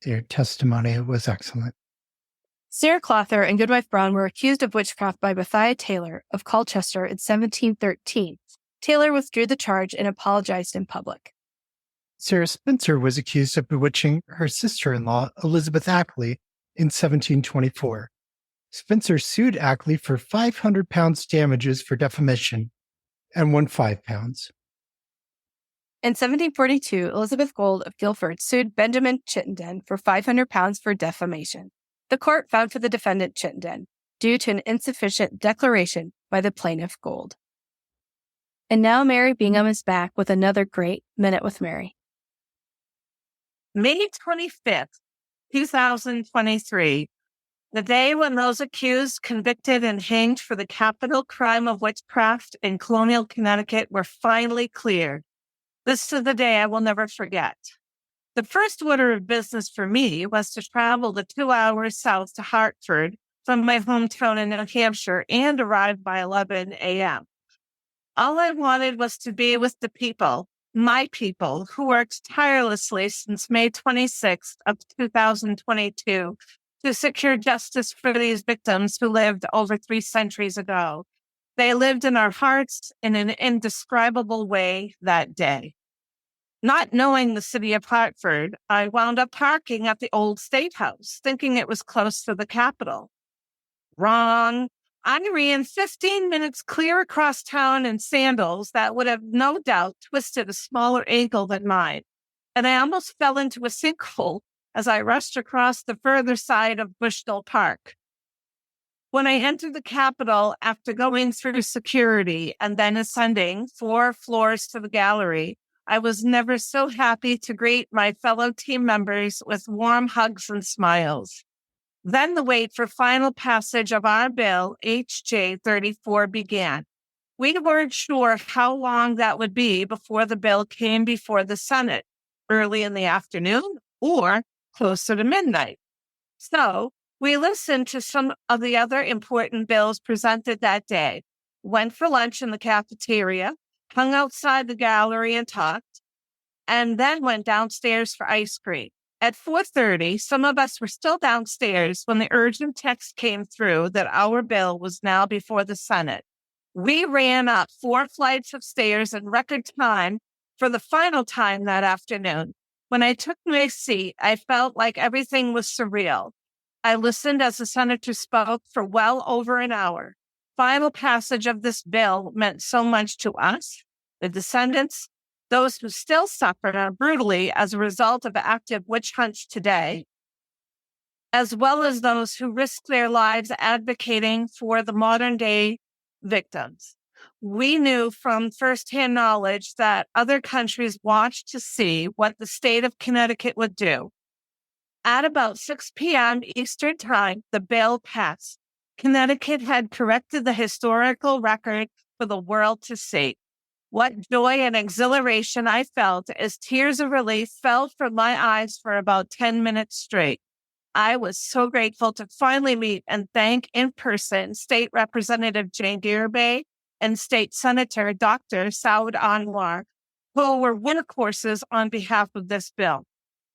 Your testimony was excellent. Sarah Clother and Goodwife Brown were accused of witchcraft by Bethiah Taylor of Colchester in 1713. Taylor withdrew the charge and apologized in public. Sarah Spencer was accused of bewitching her sister-in-law, Elizabeth Ackley, in 1724. Spencer sued Ackley for £500 damages for defamation, and won £5. In 1742, Elizabeth Gold of Guildford sued Benjamin Chittenden for £500 for defamation. The court found for the defendant Chittenden due to an insufficient declaration by the plaintiff Gold. And now Mary Bingham is back with another great Minute with Mary. May 25th, 2023, the day when those accused, convicted, and hanged for the capital crime of witchcraft in colonial Connecticut were finally cleared. This is the day I will never forget. The first order of business for me was to travel the 2 hours south to Hartford from my hometown in New Hampshire and arrive by 11 a.m. All I wanted was to be with the people, my people, who worked tirelessly since May 26th of 2022 to secure justice for these victims who lived over 3 centuries ago. They lived in our hearts in an indescribable way that day. Not knowing the city of Hartford, I wound up parking at the old State House, thinking it was close to the Capitol. Wrong. I ran 15 minutes clear across town in sandals that would have no doubt twisted a smaller ankle than mine, and I almost fell into a sinkhole as I rushed across the further side of Bushnell Park. When I entered the Capitol after going through security and then ascending 4 floors to the gallery, I was never so happy to greet my fellow team members with warm hugs and smiles. Then the wait for final passage of our bill, HJ 34, began. We weren't sure how long that would be before the bill came before the Senate, early in the afternoon or closer to midnight. So we listened to some of the other important bills presented that day, went for lunch in the cafeteria, hung outside the gallery and talked, and then went downstairs for ice cream. At 4:30, some of us were still downstairs when the urgent text came through that our bill was now before the Senate. We ran up 4 flights of stairs in record time for the final time that afternoon. When I took my seat, I felt like everything was surreal. I listened as the senator spoke for well over an hour. Final passage of this bill meant so much to us, the descendants, those who still suffer brutally as a result of active witch hunts today, as well as those who risk their lives advocating for the modern day victims. We knew from firsthand knowledge that other countries watched to see what the state of Connecticut would do. At about 6 p.m. Eastern Time, the bill passed. Connecticut had corrected the historical record for the world to see. What joy and exhilaration I felt as tears of relief fell from my eyes for about 10 minutes straight. I was so grateful to finally meet and thank in person State Representative Jane Garibay and State Senator Dr. Saud Anwar, who were workhorses on behalf of this bill.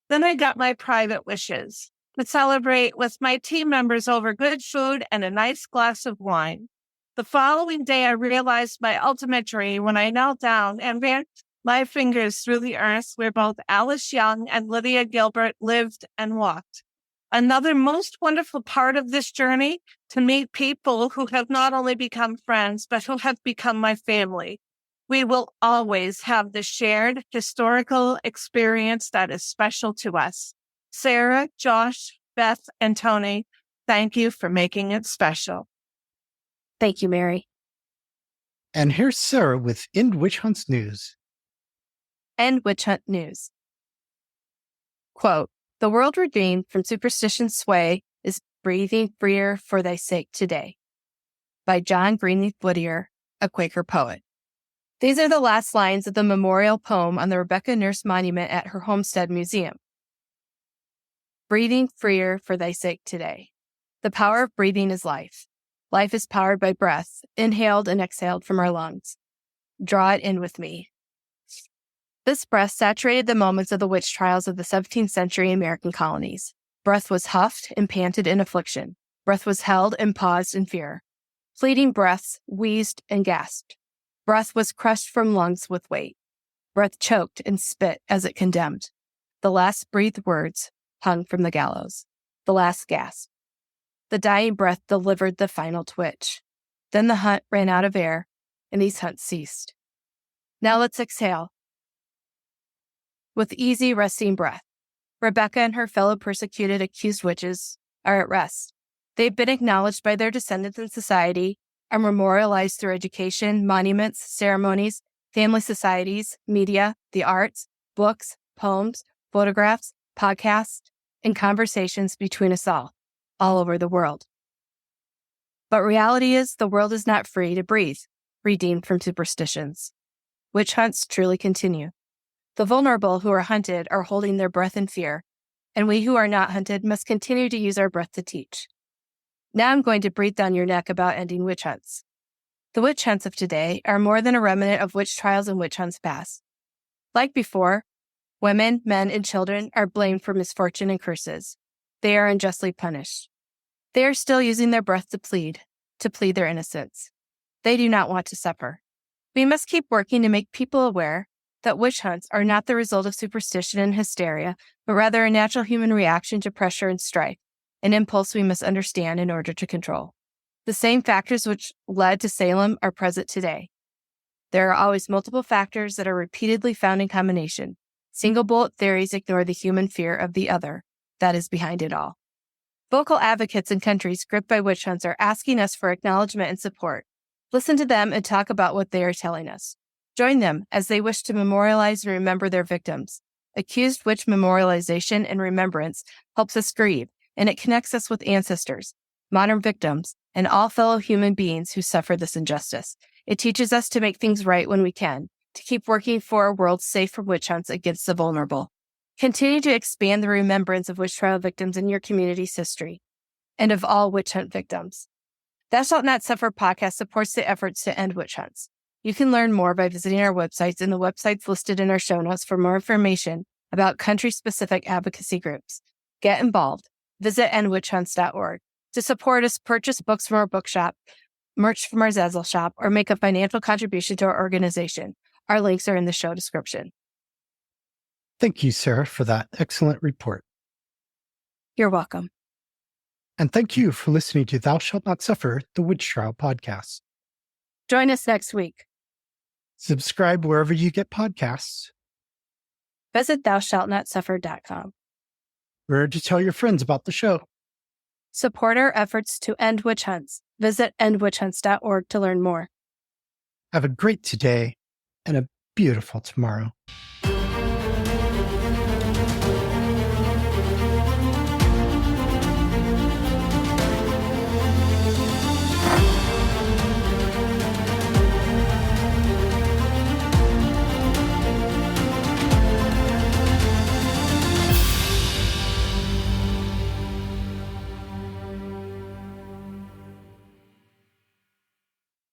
Then I got my private wishes to celebrate with my team members over good food and a nice glass of wine. The following day, I realized my ultimate dream when I knelt down and ran my fingers through the earth where both Alice Young and Lydia Gilbert lived and walked. Another most wonderful part of this journey, to meet people who have not only become friends, but who have become my family. We will always have the shared historical experience that is special to us. Sarah, Josh, Beth, and Tony, thank you for making it special. Thank you, Mary. And here's Sarah with End Witch Hunts News. End Witch Hunt News. Quote, "The world redeemed from superstition's sway is breathing freer for thy sake today." By John Greenleaf Whittier, a Quaker poet. These are the last lines of the memorial poem on the Rebecca Nurse Monument at her Homestead Museum. Breathing freer for thy sake today. The power of breathing is life. Life is powered by breath, inhaled and exhaled from our lungs. Draw it in with me. This breath saturated the moments of the witch trials of the 17th century American colonies. Breath was huffed and panted in affliction. Breath was held and paused in fear. Fleeting breaths wheezed and gasped. Breath was crushed from lungs with weight. Breath choked and spit as it condemned. The last breathed words hung from the gallows. The last gasp. The dying breath delivered the final twitch. Then the hunt ran out of air, and these hunts ceased. Now let's exhale. With easy, resting breath, Rebecca and her fellow persecuted accused witches are at rest. They've been acknowledged by their descendants in society, are memorialized through education, monuments, ceremonies, family societies, media, the arts, books, poems, photographs, podcasts, and conversations between us all over the world. But reality is the world is not free to breathe, redeemed from superstitions. Witch hunts truly continue. The vulnerable who are hunted are holding their breath in fear, and we who are not hunted must continue to use our breath to teach. Now I'm going to breathe down your neck about ending witch hunts. The witch hunts of today are more than a remnant of witch trials and witch hunts past. Like before, women, men, and children are blamed for misfortune and curses. They are unjustly punished. They are still using their breath to plead their innocence. They do not want to suffer. We must keep working to make people aware that witch hunts are not the result of superstition and hysteria, but rather a natural human reaction to pressure and strife, an impulse we must understand in order to control. The same factors which led to Salem are present today. There are always multiple factors that are repeatedly found in combination. Single bullet theories ignore the human fear of the other that is behind it all. Vocal advocates in countries gripped by witch hunts are asking us for acknowledgement and support. Listen to them and talk about what they are telling us. Join them as they wish to memorialize and remember their victims. Accused witch memorialization and remembrance helps us grieve, and it connects us with ancestors, modern victims, and all fellow human beings who suffer this injustice. It teaches us to make things right when we can, to keep working for a world safe from witch hunts against the vulnerable. Continue to expand the remembrance of witch trial victims in your community's history, and of all witch hunt victims. Thou Shalt Not Suffer podcast supports the efforts to end witch hunts. You can learn more by visiting our websites and the websites listed in our show notes for more information about country-specific advocacy groups. Get involved. Visit endwitchhunts.org. To support us, purchase books from our bookshop, merch from our Zazzle shop, or make a financial contribution to our organization. Our links are in the show description. Thank you, Sarah, for that excellent report. You're welcome. And thank you for listening to Thou Shalt Not Suffer, the Witch Trial podcast. Join us next week. Subscribe wherever you get podcasts. Visit thoushallnotsuffer.com. Remember to tell your friends about the show. Support our efforts to end witch hunts. Visit endwitchhunts.org to learn more. Have a great today and a beautiful tomorrow.